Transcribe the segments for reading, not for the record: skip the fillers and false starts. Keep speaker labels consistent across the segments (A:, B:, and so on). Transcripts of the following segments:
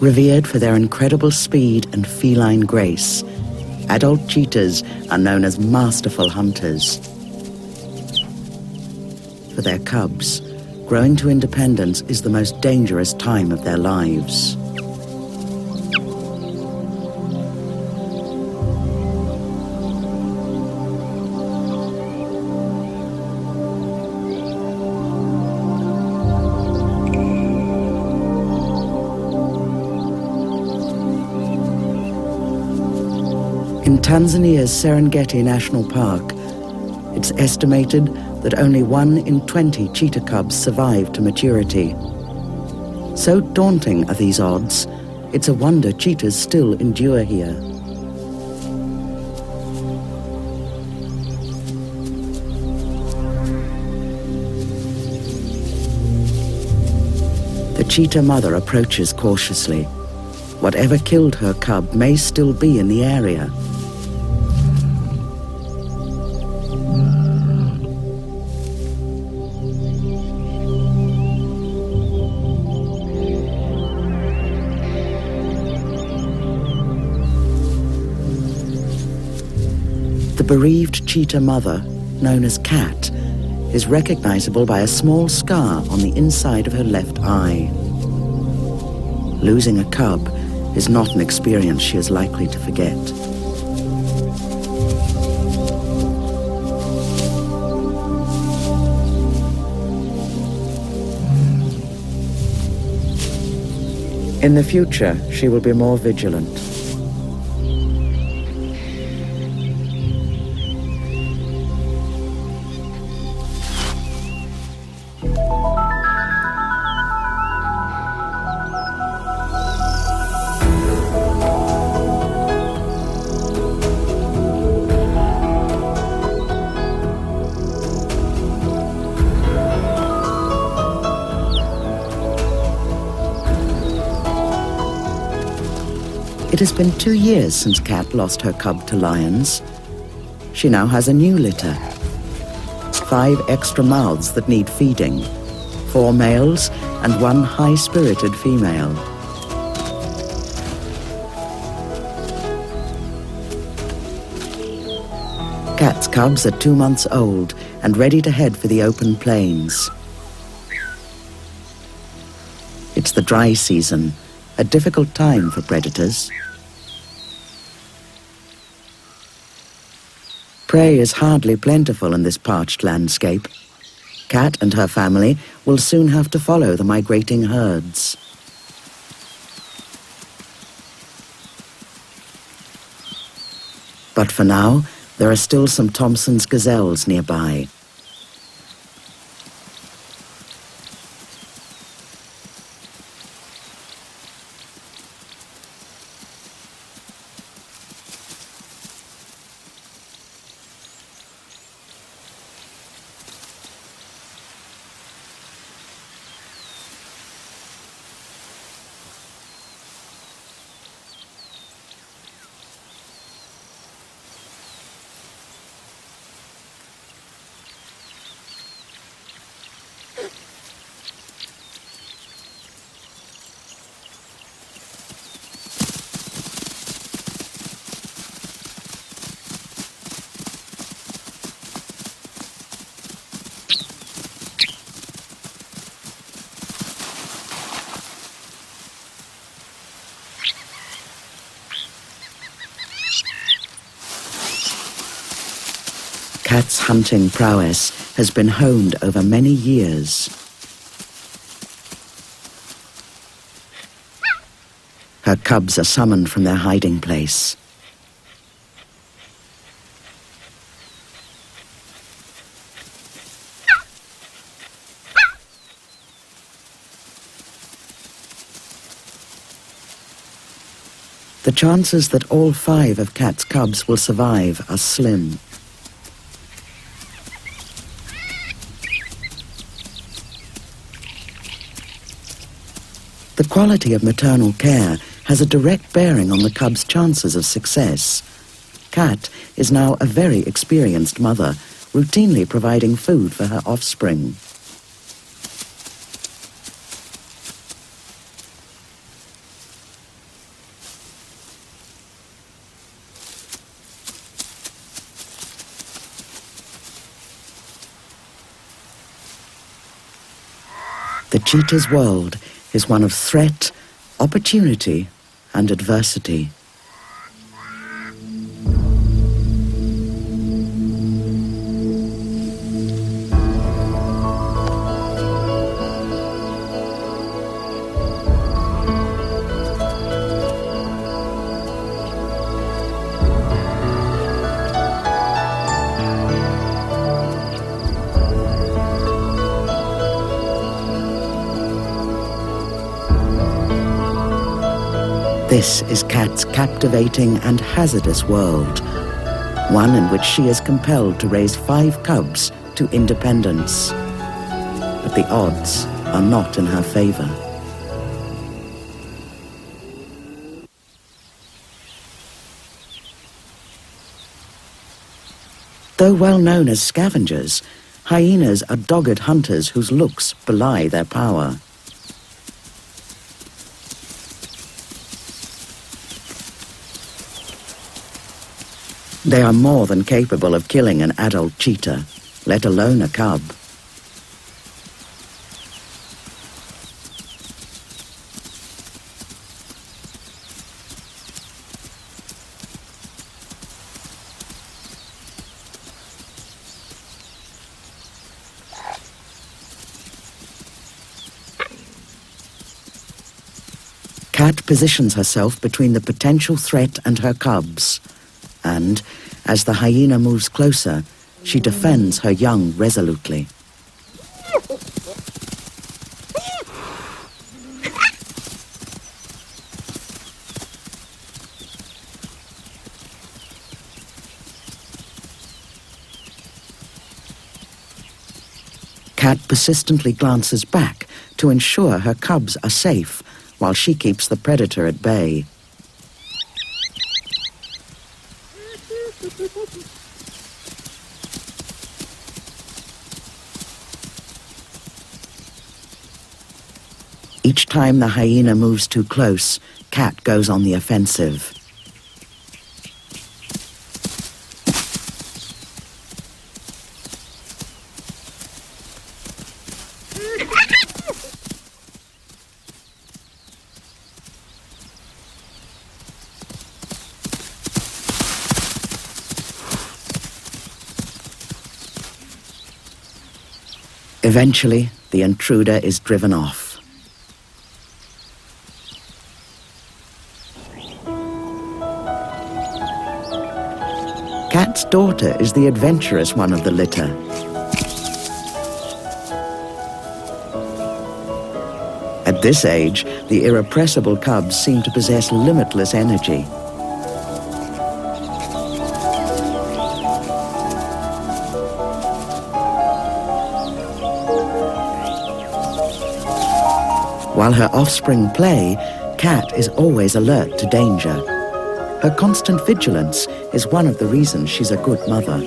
A: Revered for their incredible speed and feline grace, adult cheetahs are known as masterful hunters. For their cubs, growing to independence is the most dangerous time of their lives. In Tanzania's Serengeti National Park, it's estimated that only 1 in 20 cheetah cubs survive to maturity. So daunting are these odds, it's a wonder cheetahs still endure here. The cheetah mother approaches cautiously. Whatever killed her cub may still be in the area. The bereaved cheetah mother, known as Cat, is recognizable by a small scar on the inside of her left eye. Losing a cub is not an experience she is likely to forget. In the future, she will be more vigilant. It has been 2 years since Cat lost her cub to lions. She now has a new litter. 5 extra mouths that need feeding, 4 males and 1 high-spirited female. Cat's cubs are 2 months old and ready to head for the open plains. It's the dry season, a difficult time for predators. Prey is hardly plentiful in this parched landscape. Cat and her family will soon have to follow the migrating herds. But for now, there are still some Thompson's gazelles nearby. Cat's hunting prowess has been honed over many years. Her cubs are summoned from their hiding place. The chances that all 5 of Cat's cubs will survive are slim. The quality of maternal care has a direct bearing on the cub's chances of success. Cat is now a very experienced mother, routinely providing food for her offspring. cheetah's world is one of threat, opportunity, and adversity. This is Kat's captivating and hazardous world, one in which she is compelled to raise 5 cubs to independence. But the odds are not in her favor. Though well known as scavengers, hyenas are dogged hunters whose looks belie their power. They are more than capable of killing an adult cheetah, let alone a cub. Kat positions herself between the potential threat and her cubs. And, as the hyena moves closer, she defends her young resolutely. Kat persistently glances back to ensure her cubs are safe while she keeps the predator at bay. Each time the hyena moves too close, Kat goes on the offensive. Eventually, the intruder is driven off. Kat's daughter is the adventurous one of the litter. At this age, the irrepressible cubs seem to possess limitless energy. While her offspring play, Kat is always alert to danger. Her constant vigilance is one of the reasons she's a good mother.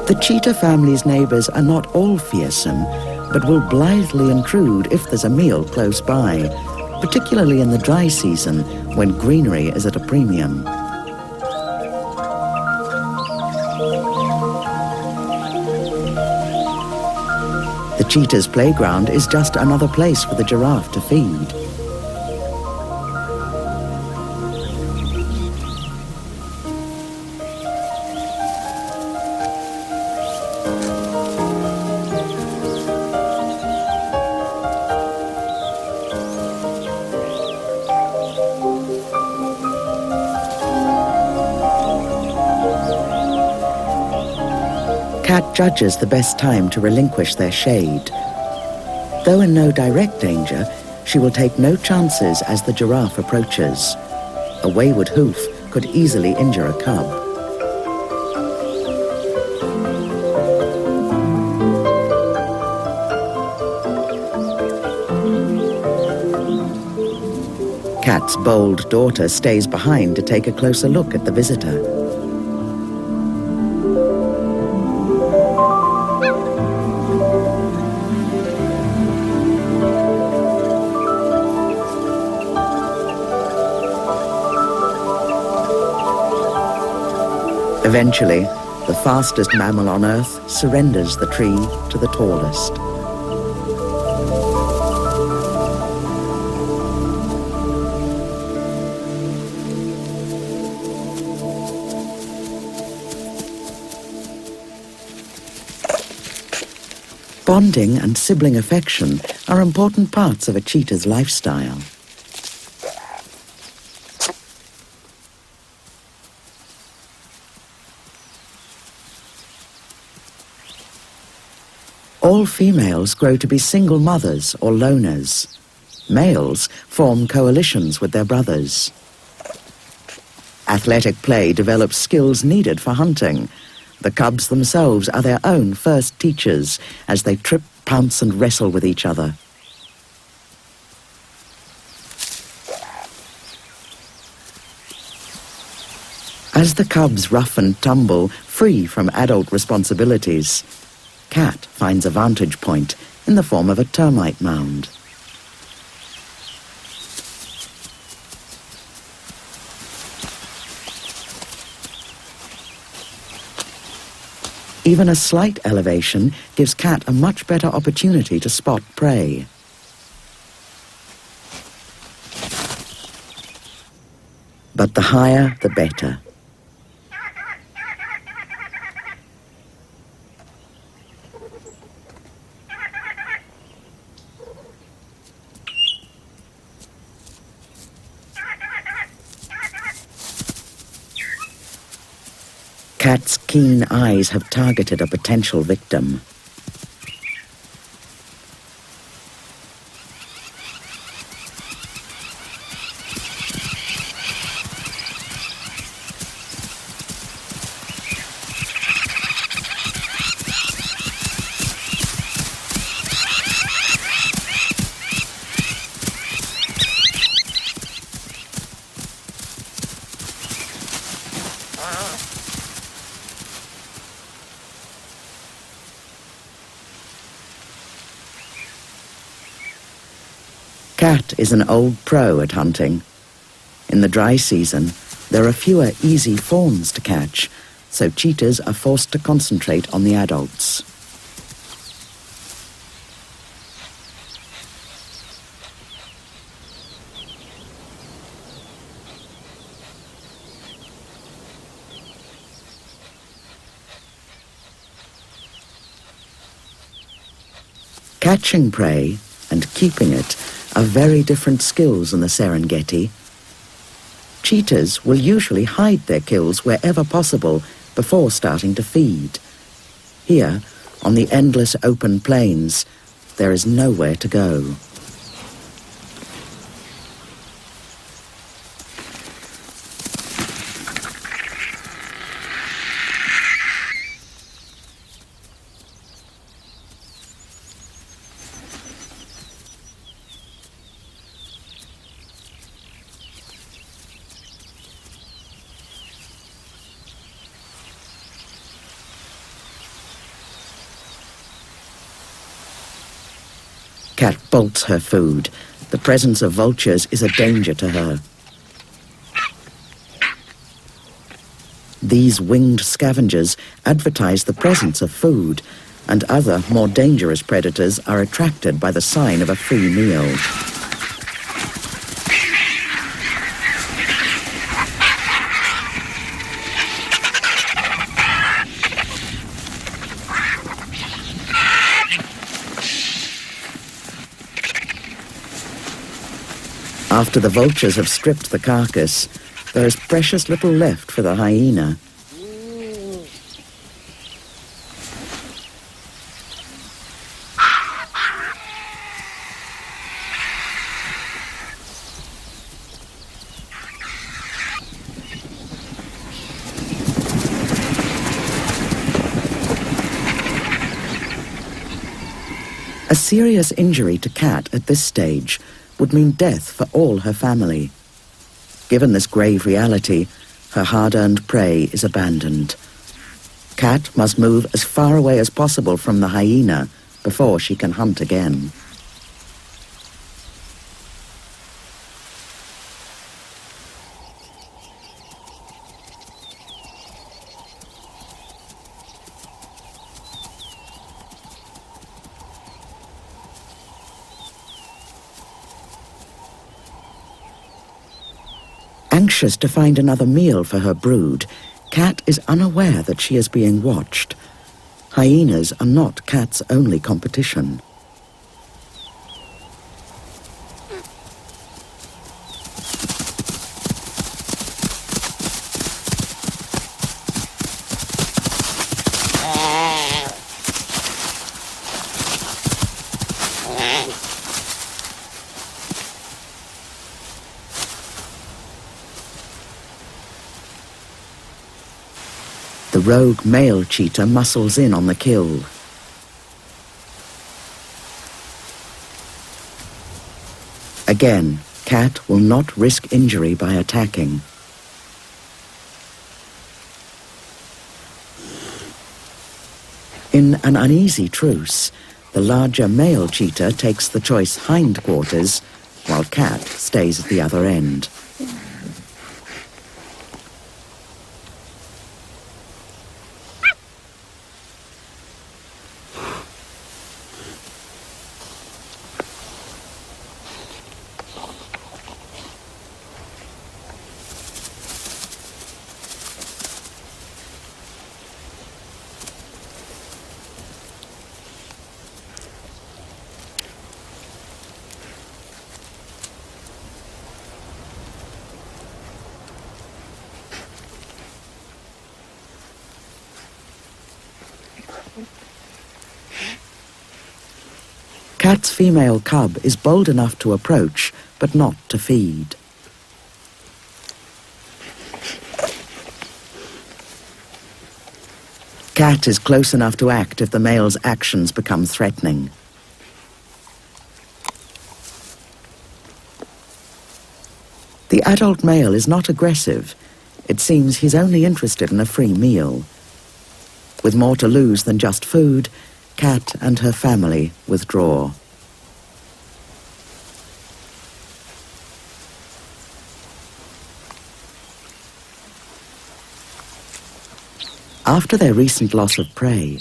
A: The cheetah family's neighbors are not all fearsome, but will blithely intrude if there's a meal close by, particularly in the dry season when greenery is at a premium. The cheetah's playground is just another place for the giraffe to feed. Kat judges the best time to relinquish their shade. Though in no direct danger, she will take no chances as the giraffe approaches. A wayward hoof could easily injure a cub. Cat's bold daughter stays behind to take a closer look at the visitor. Eventually, the fastest mammal on Earth surrenders the tree to the tallest. Bonding and sibling affection are important parts of a cheetah's lifestyle. All females grow to be single mothers or loners. Males form coalitions with their brothers. Athletic play develops skills needed for hunting. The cubs themselves are their own first teachers as they trip, pounce and wrestle with each other. As the cubs rough and tumble, free from adult responsibilities, Cat finds a vantage point in the form of a termite mound. Even a slight elevation gives Cat a much better opportunity to spot prey. But the higher, the better. Cat's keen eyes have targeted a potential victim. Cat is an old pro at hunting. In the dry season, there are fewer easy fawns to catch, so cheetahs are forced to concentrate on the adults. Catching prey and keeping it are very different skills in the Serengeti. Cheetahs will usually hide their kills wherever possible before starting to feed. Here, on the endless open plains, there is nowhere to go. Cat bolts her food. The presence of vultures is a danger to her. These winged scavengers advertise the presence of food, and other, more dangerous predators are attracted by the sign of a free meal. After the vultures have stripped the carcass, there is precious little left for the hyena. A serious injury to Cat at this stage would mean death for all her family. Given this grave reality, her hard-earned prey is abandoned. Cat must move as far away as possible from the hyena before she can hunt again. Anxious to find another meal for her brood, Cat is unaware that she is being watched. Hyenas are not Cat's only competition. The rogue male cheetah muscles in on the kill. Again, Cat will not risk injury by attacking. In an uneasy truce, the larger male cheetah takes the choice hindquarters, while Cat stays at the other end. Cat's female cub is bold enough to approach, but not to feed. Cat is close enough to act if the male's actions become threatening. The adult male is not aggressive. It seems he's only interested in a free meal. With more to lose than just food, Cat and her family withdraw. After their recent loss of prey,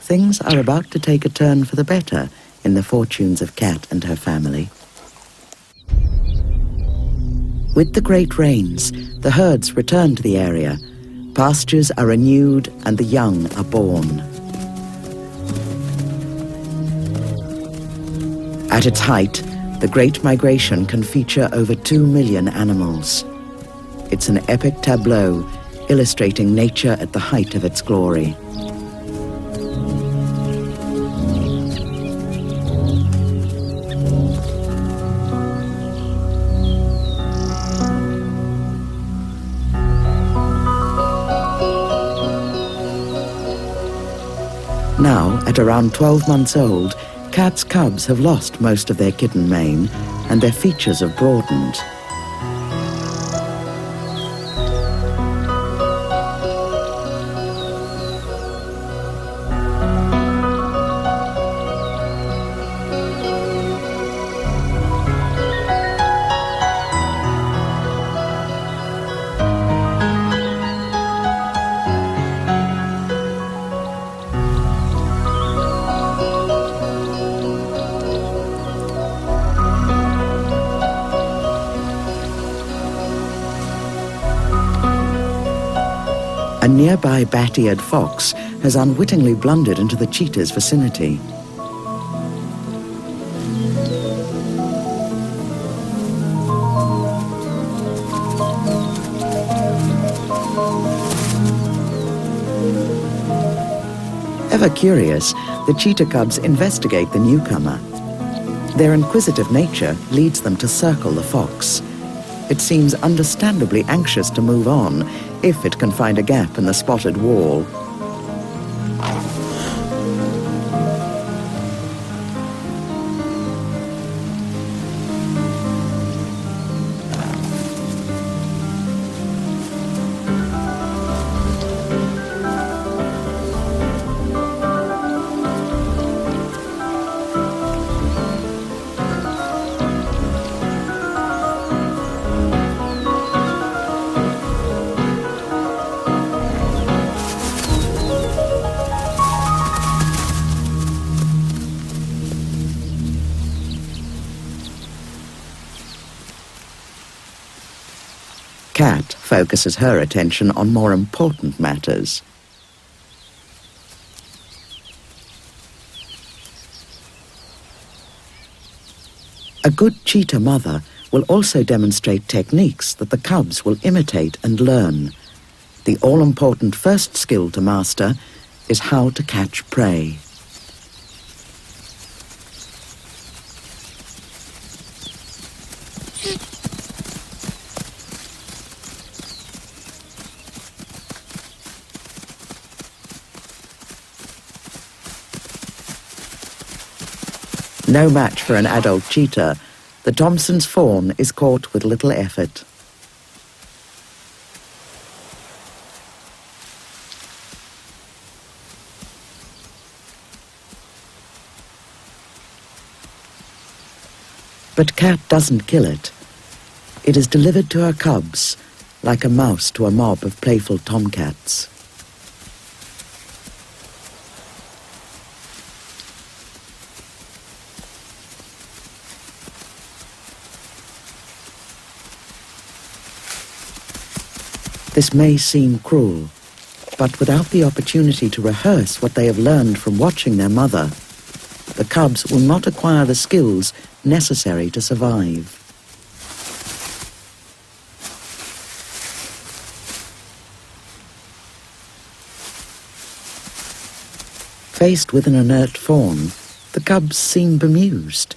A: things are about to take a turn for the better in the fortunes of Cat and her family. With the great rains, the herds return to the area. Pastures are renewed and the young are born. At its height, the Great Migration can feature over 2 million animals. It's an epic tableau illustrating nature at the height of its glory. Now, at around 12 months old, Cat's cubs have lost most of their kitten mane and their features have broadened. A nearby bat-eared fox has unwittingly blundered into the cheetah's vicinity. Ever curious, the cheetah cubs investigate the newcomer. Their inquisitive nature leads them to circle the fox. It seems understandably anxious to move on if it can find a gap in the spotted wall. Cat focuses her attention on more important matters. A good cheetah mother will also demonstrate techniques that the cubs will imitate and learn. The all-important first skill to master is how to catch prey. No match for an adult cheetah, the Thompson's fawn is caught with little effort. But Cat doesn't kill it. It is delivered to her cubs, like a mouse to a mob of playful tomcats. This may seem cruel, but without the opportunity to rehearse what they have learned from watching their mother, the cubs will not acquire the skills necessary to survive. Faced with an inert fawn, the cubs seem bemused.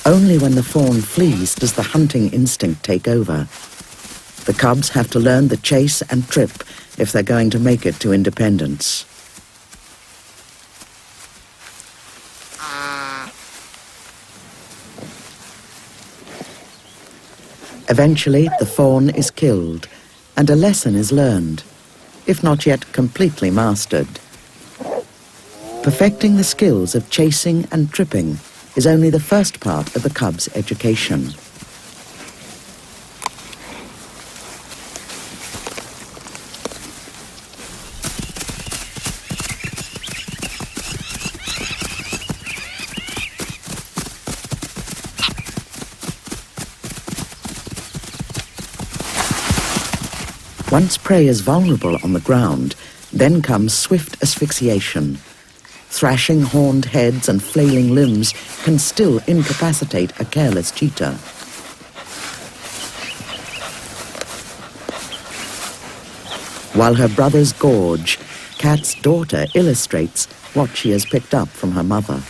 A: Only when the fawn flees does the hunting instinct take over. The cubs have to learn the chase and trip if they're going to make it to independence. Eventually, the fawn is killed, and a lesson is learned, if not yet completely mastered. Perfecting the skills of chasing and tripping is only the first part of the cub's education. Once prey is vulnerable on the ground, then comes swift asphyxiation. Thrashing horned heads and flailing limbs can still incapacitate a careless cheetah. While her brothers gorge, Cat's daughter illustrates what she has picked up from her mother.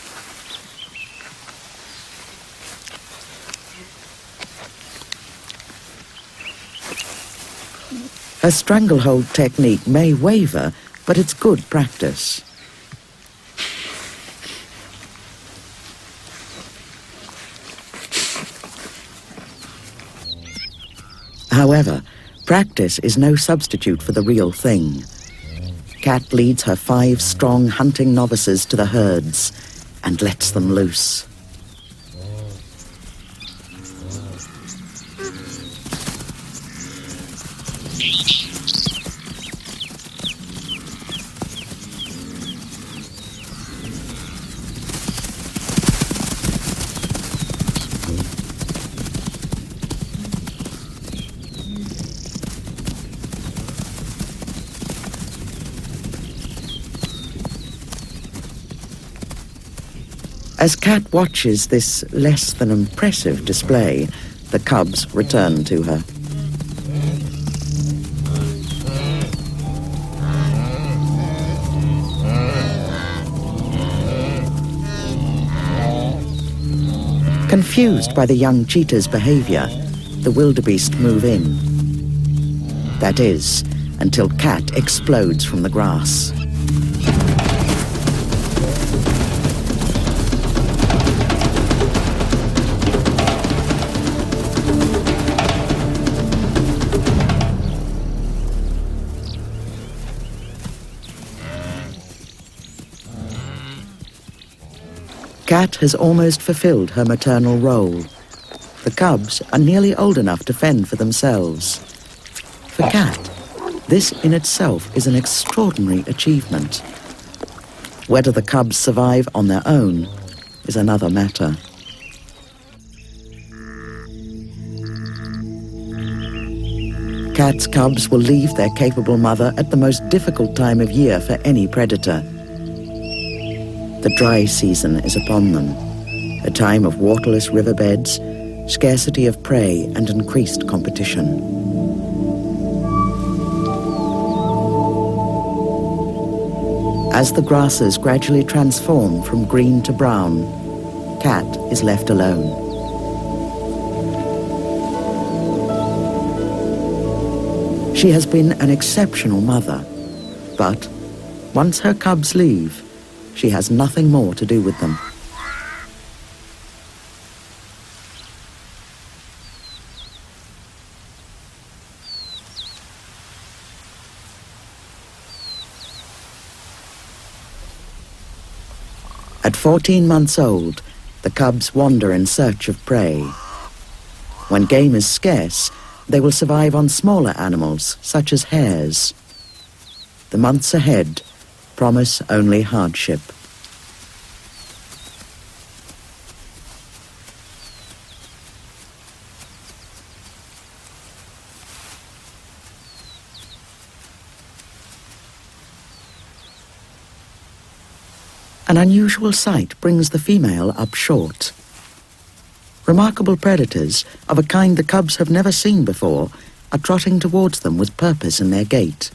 A: Her stranglehold technique may waver, but it's good practice. However, practice is no substitute for the real thing. Cat leads her 5 strong hunting novices to the herds and lets them loose. As Cat watches this less than impressive display, the cubs return to her. Confused by the young cheetah's behavior, the wildebeest move in. That is, until Cat explodes from the grass. Cat has almost fulfilled her maternal role, The cubs are nearly old enough to fend for themselves. For Cat, this in itself is an extraordinary achievement. Whether the cubs survive on their own is another matter. Cat's cubs will leave their capable mother at the most difficult time of year for any predator. The dry season is upon them, a time of waterless riverbeds, scarcity of prey, and increased competition. As the grasses gradually transform from green to brown, Cat is left alone. She has been an exceptional mother, but once her cubs leave, she has nothing more to do with them. At 14 months old, the cubs wander in search of prey. When game is scarce, they will survive on smaller animals, such as hares. The months ahead promise only hardship. An unusual sight brings the female up short. Remarkable predators, of a kind the cubs have never seen before, are trotting towards them with purpose in their gait.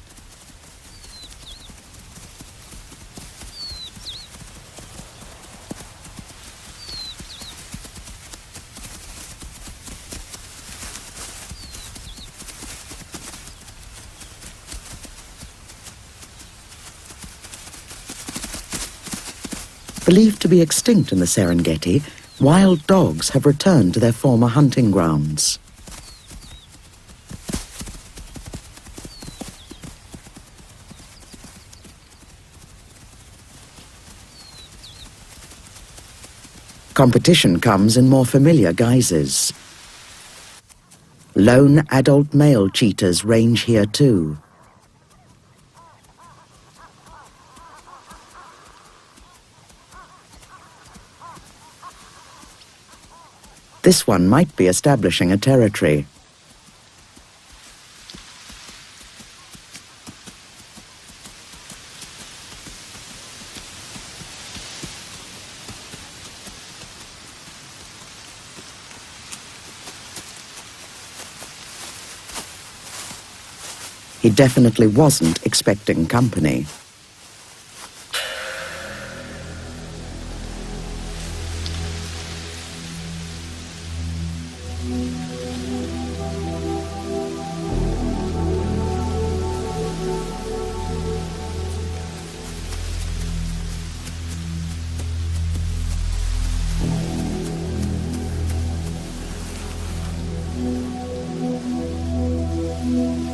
A: Believed to be extinct in the Serengeti, wild dogs have returned to their former hunting grounds. Competition comes in more familiar guises. Lone adult male cheetahs range here too. This one might be establishing a territory. He definitely wasn't expecting company.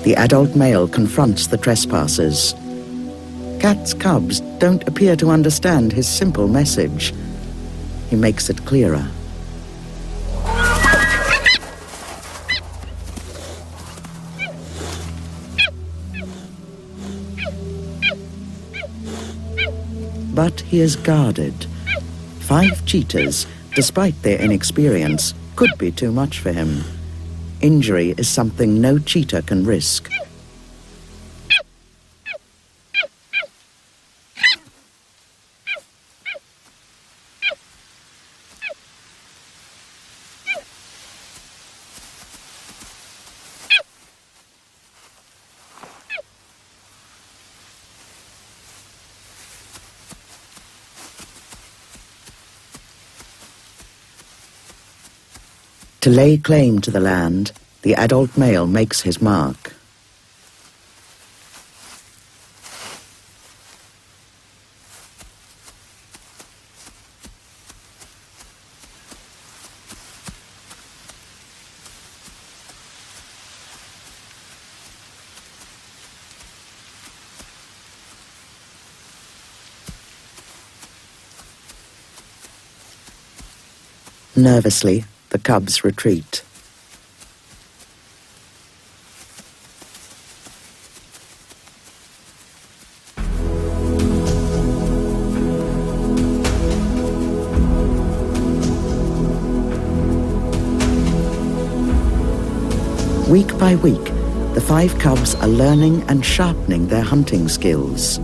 A: The adult male confronts the trespassers. Cat's cubs don't appear to understand his simple message. He makes it clearer. But he is guarded. 5 cheetahs, despite their inexperience, could be too much for him. Injury is something no cheetah can risk. To lay claim to the land, the adult male makes his mark. Nervously, the cubs retreat. Week by week, the 5 cubs are learning and sharpening their hunting skills.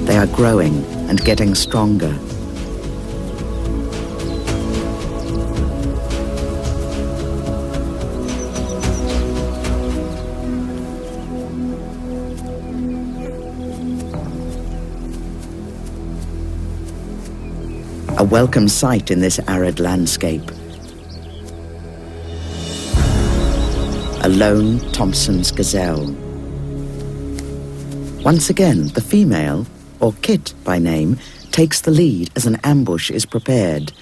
A: They are growing and getting stronger. A welcome sight in this arid landscape. A lone Thompson's gazelle. Once again, the female, or Kit by name, takes the lead as an ambush is prepared.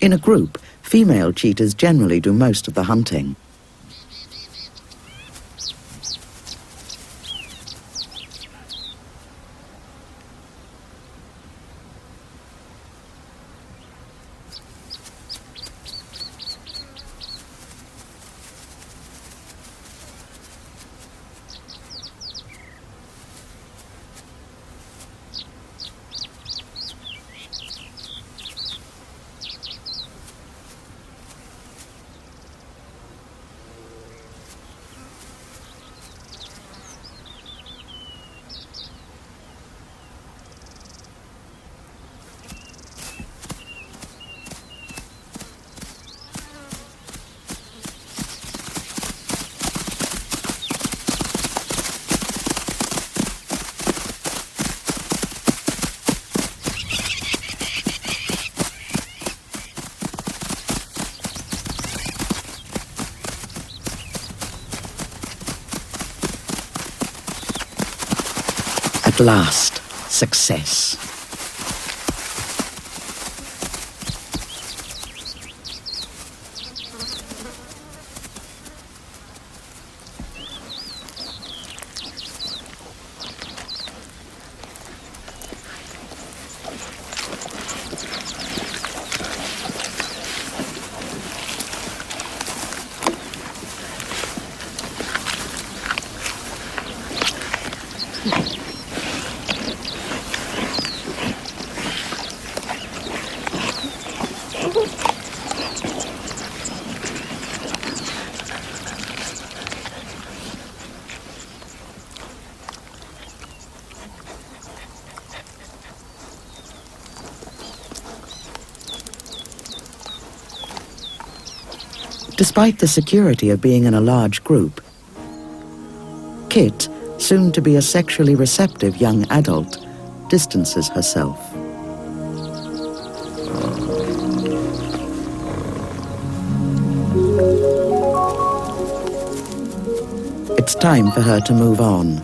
A: In a group, female cheetahs generally do most of the hunting. At last, success. Despite the security of being in a large group, Kit, soon to be a sexually receptive young adult, distances herself. It's time for her to move on.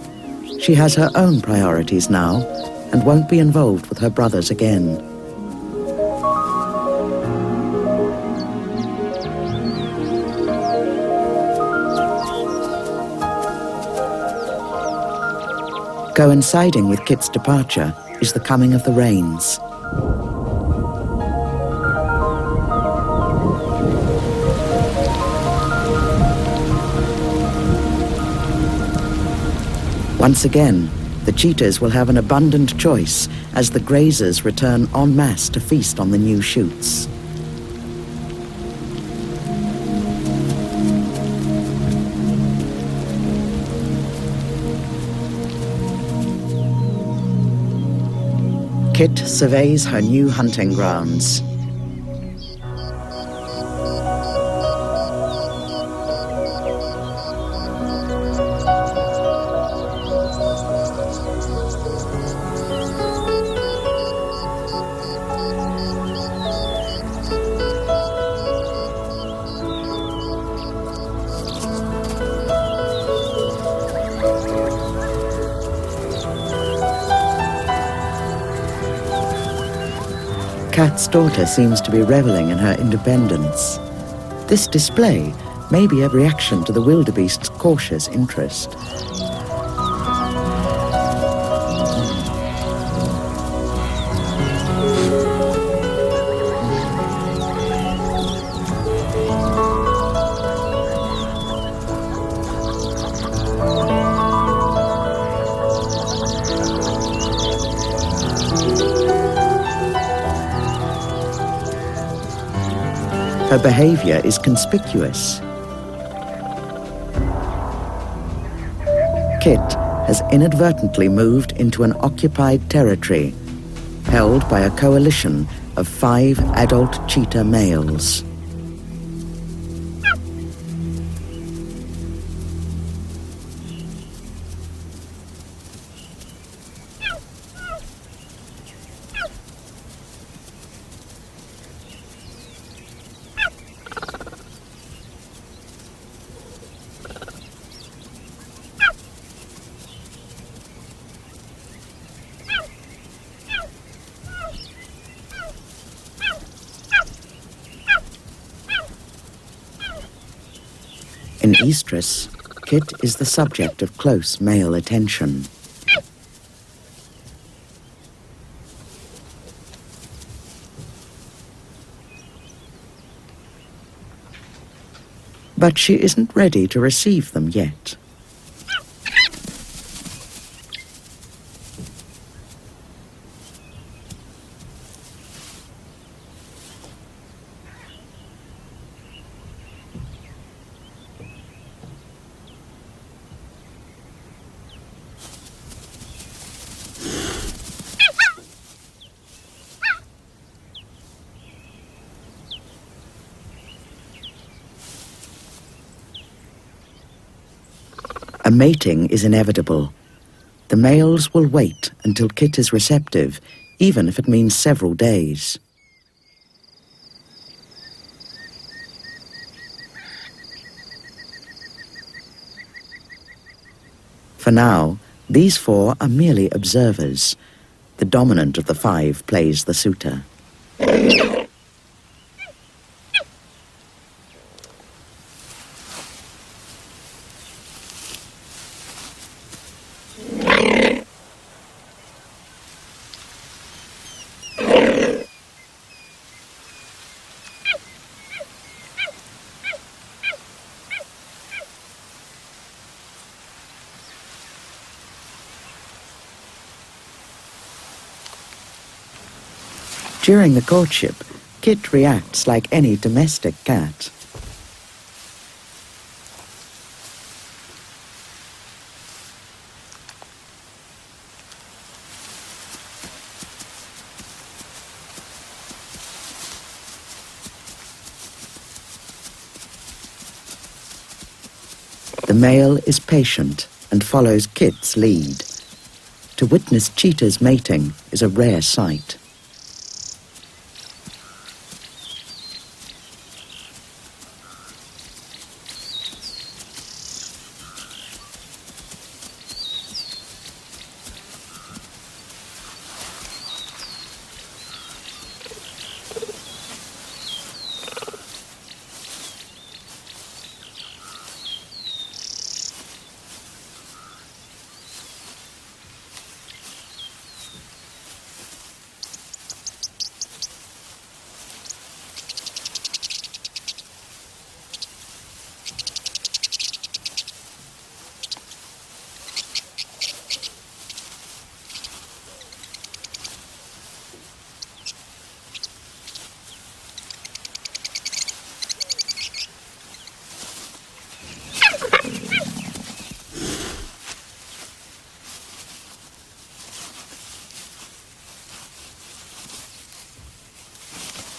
A: She has her own priorities now and won't be involved with her brothers again. Coinciding with Kit's departure is the coming of the rains. Once again, the cheetahs will have an abundant choice as the grazers return en masse to feast on the new shoots. Kit surveys her new hunting grounds. Kat's daughter seems to be reveling in her independence. This display may be a reaction to the wildebeest's cautious interest. Her behavior is conspicuous. Kit has inadvertently moved into an occupied territory held by a coalition of 5 adult cheetah males. In estrus, Kit is the subject of close male attention. But she isn't ready to receive them yet. A mating is inevitable. The males will wait until Kit is receptive, even if it means several days. For now, these 4 are merely observers. The dominant of the 5 plays the suitor. During the courtship, Kit reacts like any domestic cat. The male is patient and follows Kit's lead. To witness cheetahs mating is a rare sight.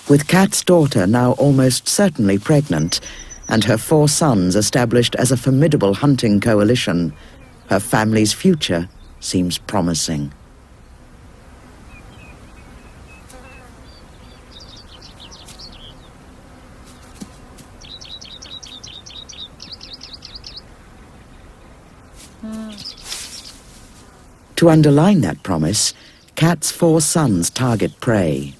A: With Kat's daughter now almost certainly pregnant, and her 4 sons established as a formidable hunting coalition, her family's future seems promising. To underline that promise, Kat's 4 sons target prey.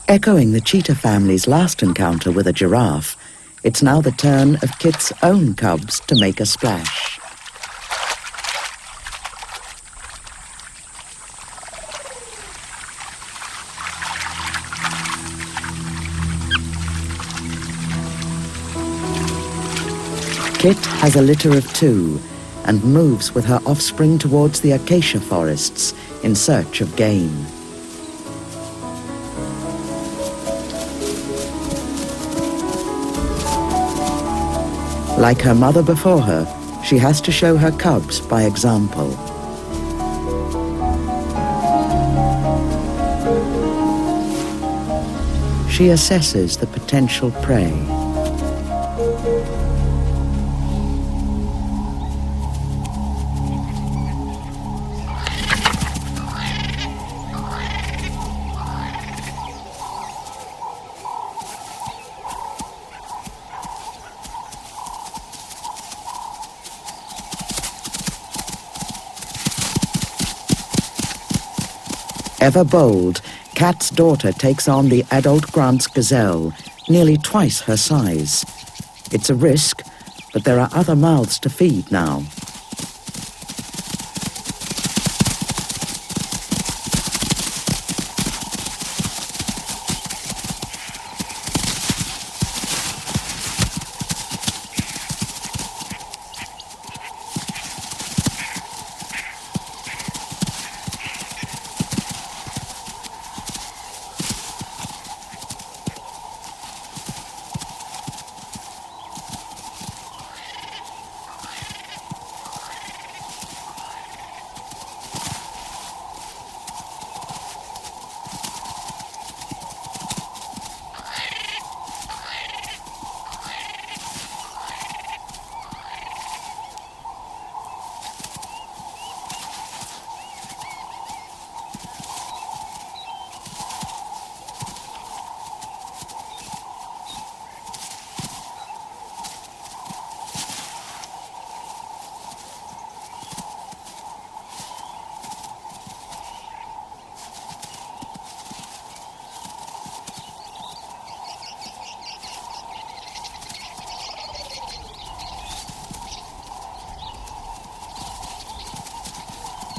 A: Echoing the cheetah family's last encounter with a giraffe, it's now the turn of Kit's own cubs to make a splash. Kit has a litter of 2 and moves with her offspring towards the acacia forests in search of game. Like her mother before her, she has to show her cubs by example. She assesses the potential prey. Ever bold, Kat's daughter takes on the adult Grant's gazelle, nearly twice her size. It's a risk, but there are other mouths to feed now.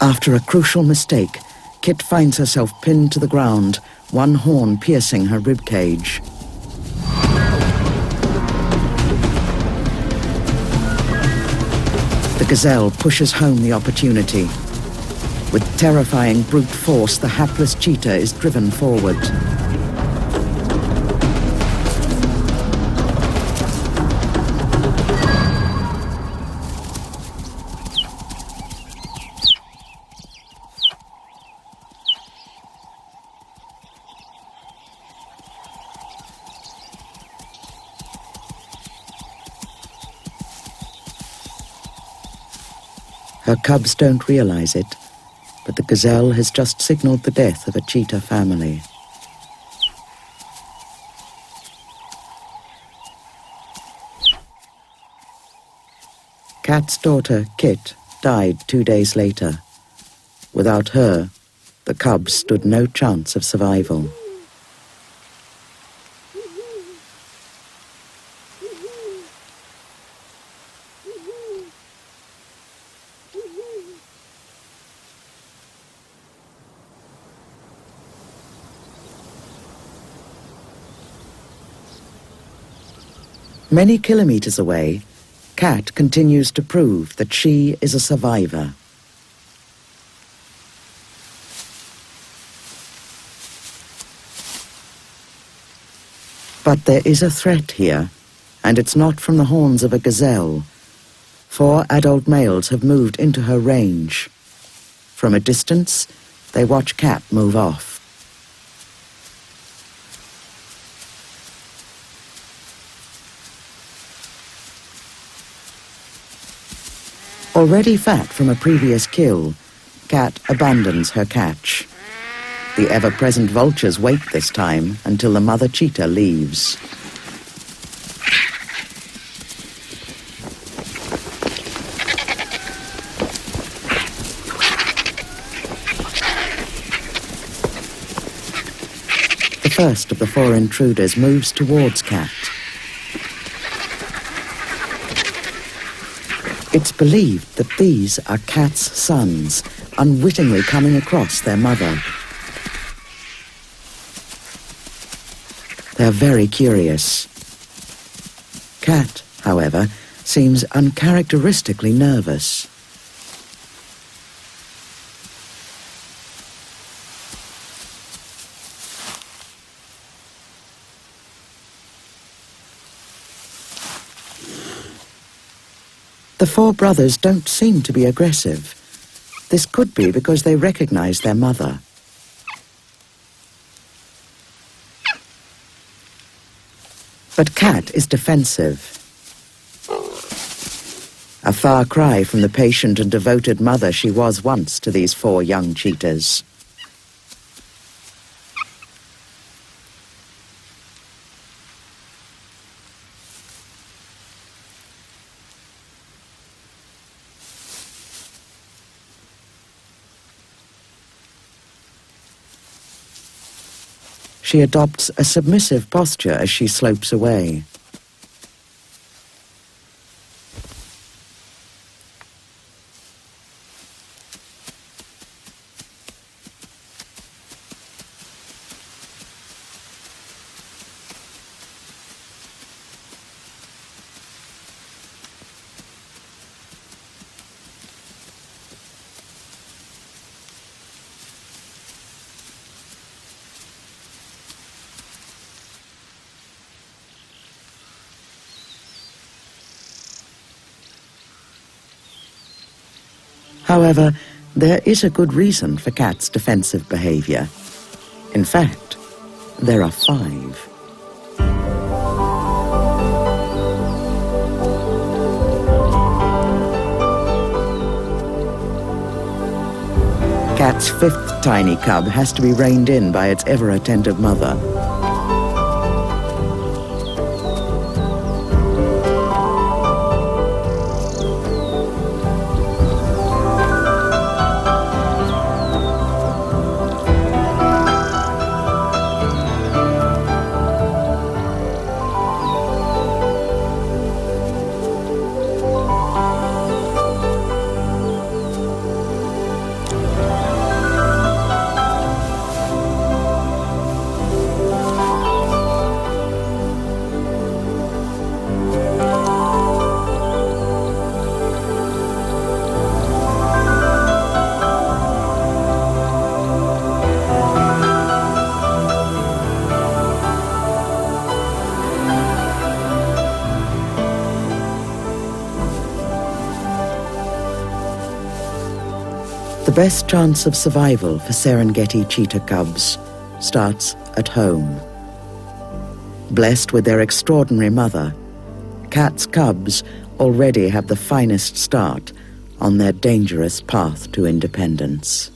A: After a crucial mistake, Kit finds herself pinned to the ground, one horn piercing her ribcage. The gazelle pushes home the opportunity. With terrifying brute force, the hapless cheetah is driven forward. Her cubs don't realize it, but the gazelle has just signaled the death of a cheetah family. Kat's daughter, Kit, died 2 days later. Without her, the cubs stood no chance of survival. Many kilometers away, Kat continues to prove that she is a survivor. But there is a threat here, and it's not from the horns of a gazelle. 4 adult males have moved into her range. From a distance, they watch Kat move off. Already fat from a previous kill, Kat abandons her catch. The ever-present vultures wait this time until the mother cheetah leaves. The first of the four intruders moves towards Cat. It's believed that these are Cat's sons, unwittingly coming across their mother. They're very curious. Cat, however, seems uncharacteristically nervous. The four brothers don't seem to be aggressive. This could be because they recognize their mother. But Cat is defensive. A far cry from the patient and devoted mother she was once to these four young cheetahs. She adopts a submissive posture as she slopes away. However, there is a good reason for Cat's defensive behavior. In fact, there are 5. Cat's 5th tiny cub has to be reined in by its ever-attentive mother. The best chance of survival for Serengeti cheetah cubs starts at home. Blessed with their extraordinary mother, Cat's cubs already have the finest start on their dangerous path to independence.